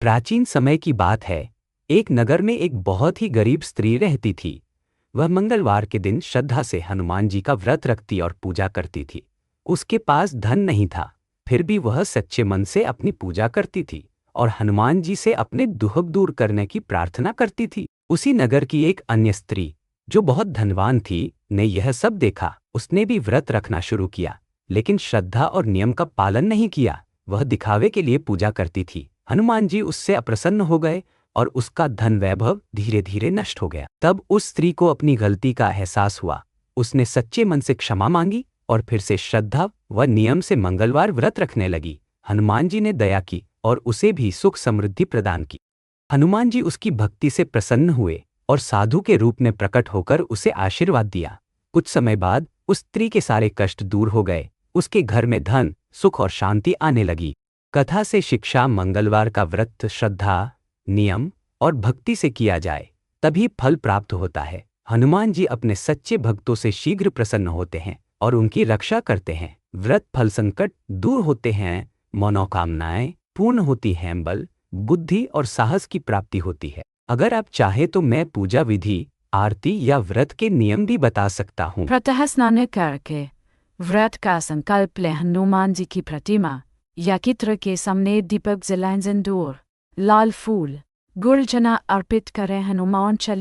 प्राचीन समय की बात है। एक नगर में एक बहुत ही गरीब स्त्री रहती थी। वह मंगलवार के दिन श्रद्धा से हनुमान जी का व्रत रखती और पूजा करती थी। उसके पास धन नहीं था, फिर भी वह सच्चे मन से अपनी पूजा करती थी और हनुमान जी से अपने दुख दूर करने की प्रार्थना करती थी। उसी नगर की एक अन्य स्त्री, जो बहुत धनवान थी, ने यह सब देखा। उसने भी व्रत रखना शुरू किया, लेकिन श्रद्धा और नियम का पालन नहीं किया। वह दिखावे के लिए पूजा करती थी। हनुमान जी उससे अप्रसन्न हो गए और उसका धन वैभव धीरे धीरे नष्ट हो गया। तब उस स्त्री को अपनी गलती का एहसास हुआ। उसने सच्चे मन से क्षमा मांगी और फिर से श्रद्धा व नियम से मंगलवार व्रत रखने लगी। हनुमान जी ने दया की और उसे भी सुख समृद्धि प्रदान की। हनुमान जी उसकी भक्ति से प्रसन्न हुए और साधु के रूप में प्रकट होकर उसे आशीर्वाद दिया। कुछ समय बाद उस स्त्री के सारे कष्ट दूर हो गए। उसके घर में धन, सुख और शांति आने लगी। कथा से शिक्षा: मंगलवार का व्रत श्रद्धा, नियम और भक्ति से किया जाए, तभी फल प्राप्त होता है। हनुमान जी अपने सच्चे भक्तों से शीघ्र प्रसन्न होते हैं और उनकी रक्षा करते हैं। व्रत फल संकट दूर होते हैं, मनोकामनाएं पूर्ण होती हैं, बल, बुद्धि और साहस की प्राप्ति होती है। अगर आप चाहे तो मैं पूजा विधि, आरती या व्रत के नियम भी बता सकता हूँ। प्रातः स्नान करके व्रत का संकल्प ले हनुमान जी की प्रतिमा या चित्र के सामने दीपक जलाएं, सिंदूर, लाल फूल, गुड़ चना अर्पित करें। हनुमान चालीसा